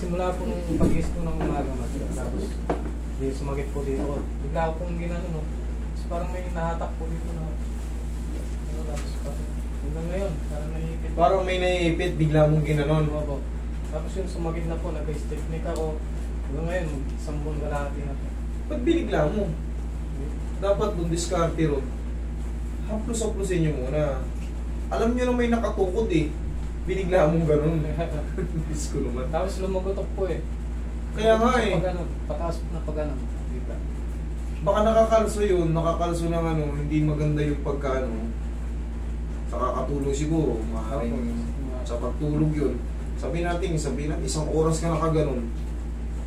simula po nung pag-isip ko ng umaga, master. Tapos, di sumakit po dito. Bigla ako pong ginano, no? Tapos parang may nahatak po dito na. Ano, tapos parang, hanggang ngayon, parang naiipit. Parang may naiipit, bigla mong ginanon. Opo. Tapos yung sumakit na po, nag-stiffneck ako. Hanggang ngayon, isang buwan kalahati na po. Ba't binigla mo? Dapat doon diskarte ron. Haplos-haplosin nyo muna. Alam nyo na may nakatukod eh. Binigla mong ganun. Diyos ko naman. Tapos lumagotok po eh. Kaya nga eh. Pag ano, pataas na pag ano. Diba? Baka nakakalso yun, nakakalso ng ano, hindi maganda yung pagkaano. Sa kakatulog siguro, maaaring sa pagtulog yun. Sabihin natin, isang oras ka nakaganon.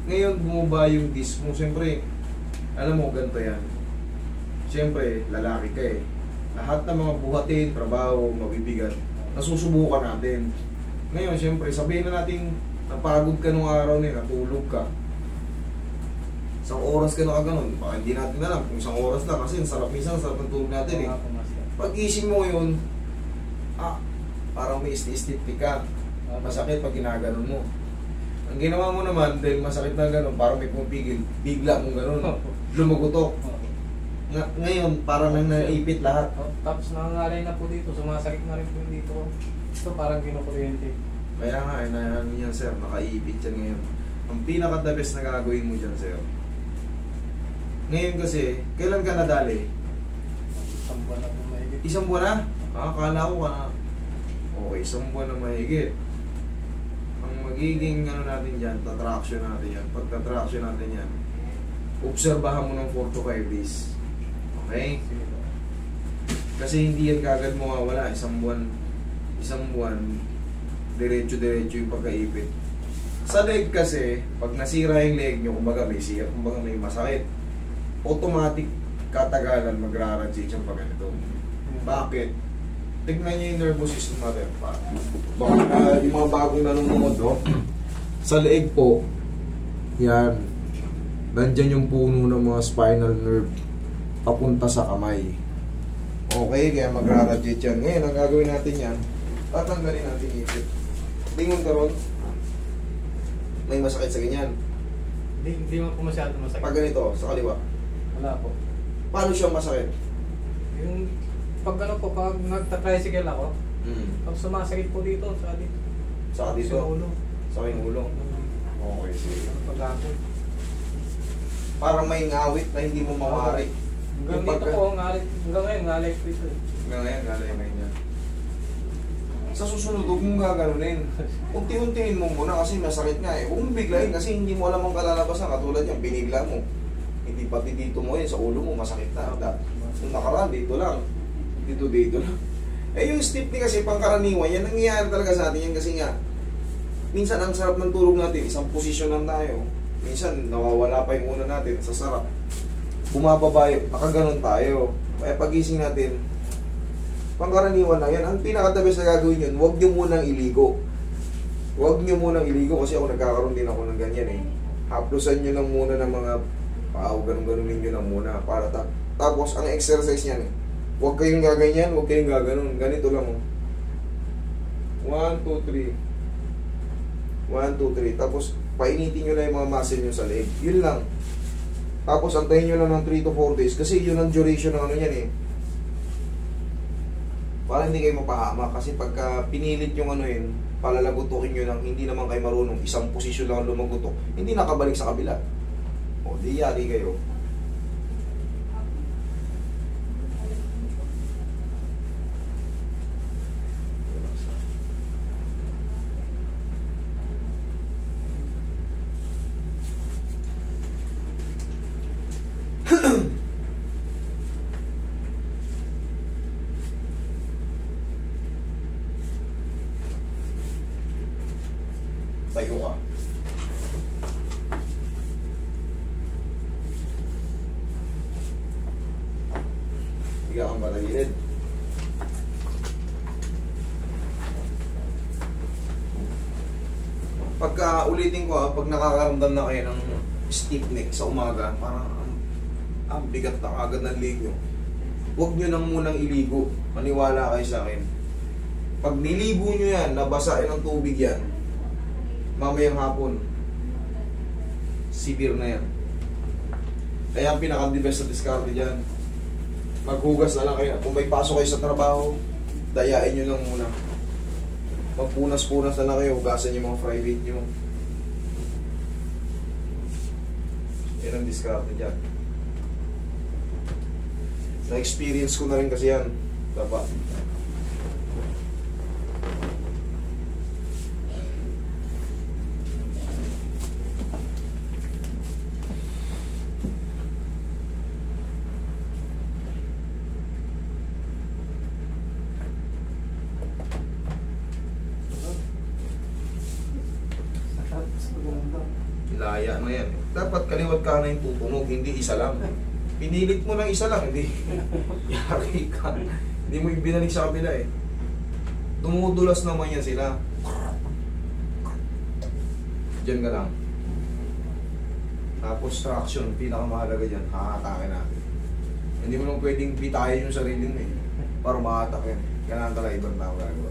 Ngayon, bumaba yung disc mo. Siyempre, alam mo, ganito yan. Siyempre, lalaki ka eh. Lahat ng mga buhatin, trabaho, mabibigat, nasusubukan natin. Ngayon, siyempre, sabihin na natin, napagod ka nung araw na yun, natulog ka. Isang oras ka nakaganon, baka hindi natin alam kung isang oras na kasi sarap minsan, sarap ng tulog natin eh. Pag-ising mo yun, parang may isti-isti ka. Masakit pag ginaganon mo. Ang ginawa mo naman, dahil masakit na ganon, parang may pumipigil, bigla mong ganon, lumagutok. Ngayon, parang nang naipit lahat. Tapos nangangalay na po dito, sumasakit na rin po dito. Ito parang kinukuryente. Kaya nga, ano yan sir, nakaipit yan ngayon. Ang pinaka-the best na gagawin mo dyan sir. Ngayon kasi, kailan ka nadali? Isang buwan na po mahigit. Isang buwan na? Akala ko ka na. Okay, isang buwan na mahigit. Ang magiging ano natin dyan, tatraction natin yan. Pag tatraction natin yan, obserbahan mo ng 4 to 5 days. Okay? Kasi hindi yan kagad mawawala. Isang buwan, diretso-diretso yung pagkaipit. Sa leg kasi, pag nasira yung leg nyo, kumbaga may sira, kumbaga may masakit, automatic katagalan magra-radiate yung pag ganito. Bakit? Tignan nyo yung nervous system natin. Baka yung mga bagong nanonood, sa leeg po, yan, nandyan yung puno ng mga spinal nerve papunta sa kamay. Okay, kaya magra-radiate yan. Ngayon, ang gagawin natin yan, tatanggalin natin yung ipit. Lingon ka ron. May masakit sa ganyan. Hindi mo po masyado masakit. Pag ganito, sa kaliwa. Wala po. Paano siya masakit? Yung pag ano po, pag nagta-tricycle ako, pag sumasakit po dito, sa dito. Sa dito? Sa ulo. Sa aking ulo. Okay, sige. Pag ako. Parang may ngawit na hindi mo mawari. Hanggang dito po, hanggang ngayon, ngalay po ito. Hanggang ngayon, ngalay niya. Sa susunod, huwag mong gaganunin. Unti-untiin mo muna kasi masakit nga eh. Huwag mong biglayin kasi hindi mo alam ang kalalabasan. Katulad yan, binigla mo. Hindi pati dito mo yun, sa ulo mo, masakit na. Nung nakaraan, dito lang. Dito lang. Eh yung stiffness kasi, pangkaraniwan, yan nangyayari talaga sa atin yan kasi nga, minsan ang sarap ng tulog natin, isang posisyon lang tayo. Minsan, nawawala pa yung una natin sa sarap. Bumababa yun, nakaganon tayo. Kaya pagising natin, pangkaraniwan lang yan. Ang pinaka-tabes na gagawin yun, huwag nyo munang iligo. Huwag nyo munang iligo kasi ako nagkakaroon din ako ng ganyan eh. Haplusan nyo lang muna ng mga ganun-ganunin nyo lang muna. Para tapos, ang exercise niyan eh, huwag kayong gaganyan, huwag kayong gaganon. Ganito lang oh. 1, 2, 3. 1, 2, 3. Tapos, painitin nyo lang yung mga muscle nyo sa leg. Yun lang. Tapos, antayin nyo lang ng 3 to 4 days. Kasi yun ang duration ng ano yan eh. Para hindi kayo mapahama. Kasi pagka pinilit yung ano yun, palalagutukin nyo lang, hindi naman kayo marunong, isang posisyon lang lumagutok, hindi nakabalik sa kabila. O, di yari kayo. Tayo ka. Higa kang patagilid. Pagka ulitin ko pag nakakaramdam na kayo ng stiff neck sa umaga, parang ang bigat na agad ng leg nyo, huwag nyo nang munang iligo. Maniwala kayo sa akin. Pag niligo nyo yan, nabasain ng tubig yan, mamayang hapon, severe na yan. Kaya ang pinaka-the best sa diskarte dyan, maghugas na lang kayo. Kung may pasok kayo sa trabaho, dayain nyo lang muna. Magpunas-punas na lang kayo, hugasan yung mga private nyo. Yan ang diskarte dyan. Na-experience ko na rin kasi yan. Dapat. Laya na yan. Dapat kaliwat ka na yung tutunog, hindi isa lang. Pinilit mo ng isa lang, hindi. Yari ka. Hindi mo yung binalik sa kabila eh. Dumudulas naman yan sila. Diyan ka lang. Tapos traction, pinakamahalaga dyan, hahatake natin. Hindi mo lang pwedeng bitayin yung sarili mo eh. Para mahatak yan. Kailangan talaga ibang tao gagawa.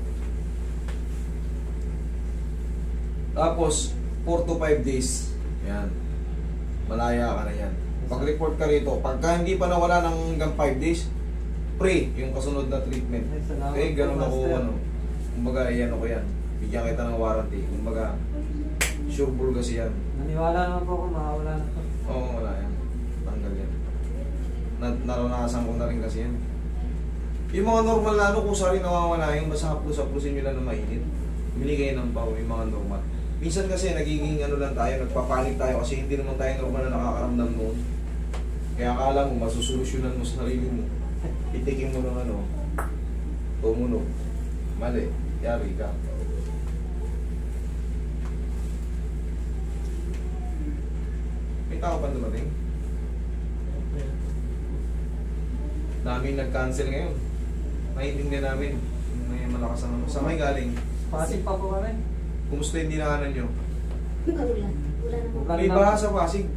Tapos, 4 to 5 days. Yan. Malaya ka na yan. Pag-report ka rito, pagka hindi pa nawala ng hanggang 5 days, pre, yung kasunod na treatment. Eh, ganun ako, ano. Kumbaga, yan ako yan. Bigyan kita ng warranty. Kumbaga, sure bull kasi yan. Naniwala naman po ako, makawala na po. Oo, wala yan. Tanggal yan. Naranasan ko na rin kasi yan. Yung mga normal na ano, kung sari nawawala yun, basta haplos-haplosin nyo lang na mainit. Bili kayo ng pao, yung mga normal. Minsan kasi nagiging ano lang tayo, nagpapanik tayo kasi hindi naman tayo normal na nakakaramdam noon. Kaya akala mo, masusolusyonan mo sa sarili mo. Itikin mo ng ano, tumunog. Mali, yari ka. May tao pa dumating? Daming nag-cancel ngayon. Naiintindihan namin. May malakas ang ano. Saan kayo galing? Pasig pa po kami. Kumusta yung dinaanan nyo? Ulan. Ulan naman. May baha sa Pasig.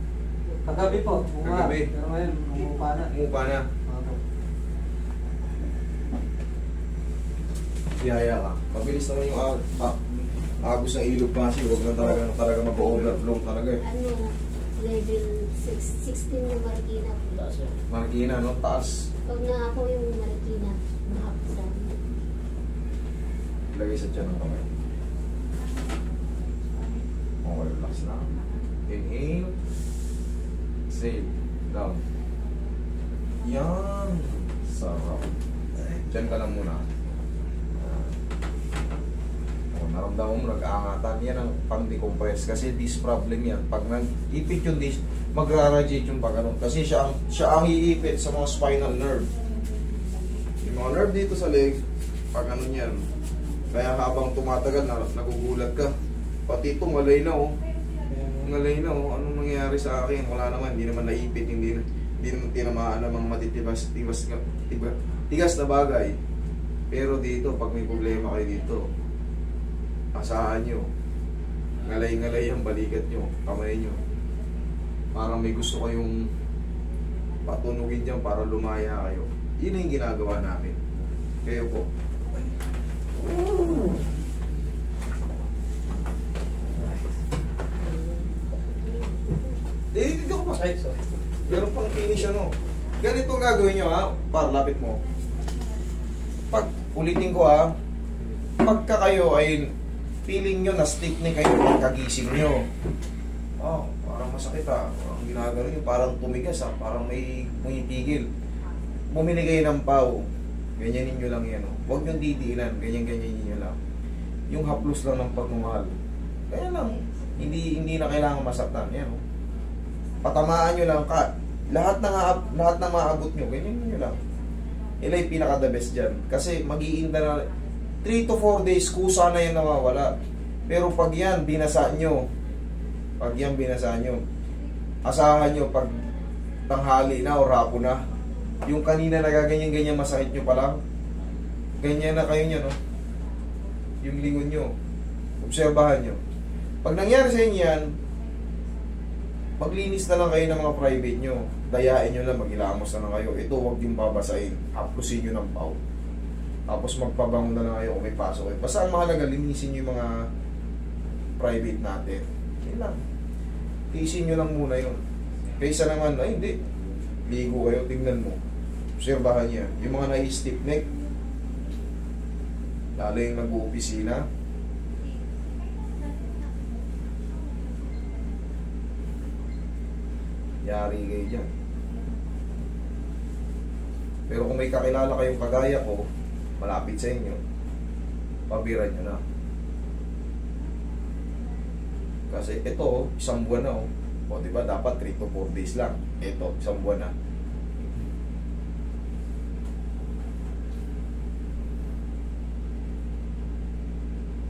Kagabi po. Kagabi. Pero ngayon, umupa na. Umupa na. Opo. Biyaya ka. Mabilis naman yung agos ng ilog Pasig. Huwag na talaga mag-overflow talaga eh. Ano, level 16 yung Marikina. Marikina, no? Taas. Pag na ako yung Marikina, mahapos sa amin. Lagay sa tiyan ng kamay. Okay, relax na. Inhale. Exhale. Down. Yan. Sarap. Diyan ka lang muna. Naramdaman mo nag-aangatan. Yan ang pang-decompress. Kasi this problem yan. Pag nag-ipit yung this, magra-radiate yung pag-ano. Kasi siya ang iipit sa mga spinal nerve. Yung mga nerve dito sa leg, pag ano yan. Kaya habang tumatagal, nagugulat ka. Pati ito, malay na oh. Malay na oh. Anong nangyayari sa akin? Wala naman, hindi naman naipit, hindi naman tinamaan ng mga tigas na bagay. Pero dito, pag may problema kayo dito, asahan nyo. Ngalay-ngalay ang balikat nyo, kamay nyo. Parang may gusto kayong patunugin dyan para lumaya kayo. Yun yung ginagawa namin. Kayo po. Dito ko pa. Ay, sorry. Meron pang finish ano. Ganito ang gagawin nyo ha. Para lapit mo. Pag ulitin ko ha. Pagka kayo ay feeling nyo na stick na kayo pagkagising nyo. Oh, parang masakit ha. Ang ginagawa nyo parang tumigas ha. Parang may tigil. Bumili kayo ng pau. Ganyanin nyo lang yan. Oh. Huwag nyo didiinan. Ganyan-ganyan nyo lang. Yung haplos lang ng pagmamahal. Kaya lang. Hindi na kailangan masaktan. Yan oh. Patamaan nyo lang ka. Lahat na maabot nyo. Ganyan nyo lang. Ila yung pinaka-the best dyan. Kasi mag-iinda na 3 to 4 days kusa na yan nawawala. Pero pag yan binasa nyo, asahan nyo pag tanghali na o rapo na, yung kanina nagaganyan-ganyan masakit nyo pa lang, ganyan na kayo nyo, no? Yung lingon nyo, obserbahan nyo. Pag nangyari sa inyo yan, maglinis na lang kayo ng mga private nyo. Dayain nyo lang, maghilamos na lang kayo. Ito, huwag din babasahin. Haplusin nyo ng pau. Tapos magpabango na lang kayo kung may pasok kayo. Basta ang mahalaga, linisin nyo yung mga private natin. Yun lang. tiisin nyo lang muna yun. Kaysa naman, ay hindi, ligo kayo, tignan mo. Obserbahan niya. Yung mga nai-stiff neck, lalo yung nag-uopisina, yari kayo dyan. Pero kung may kakilala kayong kagaya ko, malapit sa inyo, pabiran nyo na. Kasi ito, isang buwan na o diba dapat 3 to 4 days lang. Ito, isang buwan na.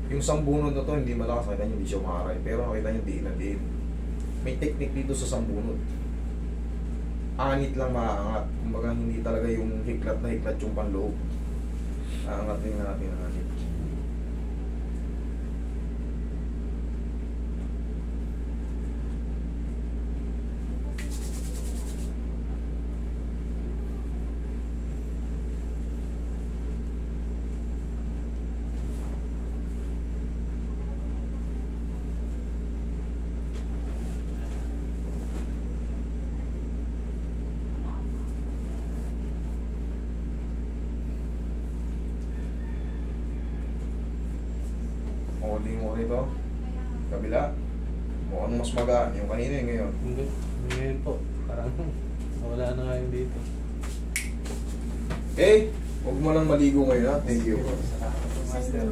Yung sambunod na to, hindi malakas, nakita nyo, hindi siya umaray. Pero nakita nyo, diin na diin. May technique dito sa sambunod. Anit lang maaangat. Kumbaga hindi talaga yung hiklat na hiklat yung panloob. Aangat din natin ang anit. Holding mo rito. Kabila. Mukhang mas magaan. Yung kanina yung ngayon. Hindi. Ngayon po. Parang wala na nga yung dito. Okay? Huwag mo lang maligo ngayon ha. Thank you. Salamat po, Master.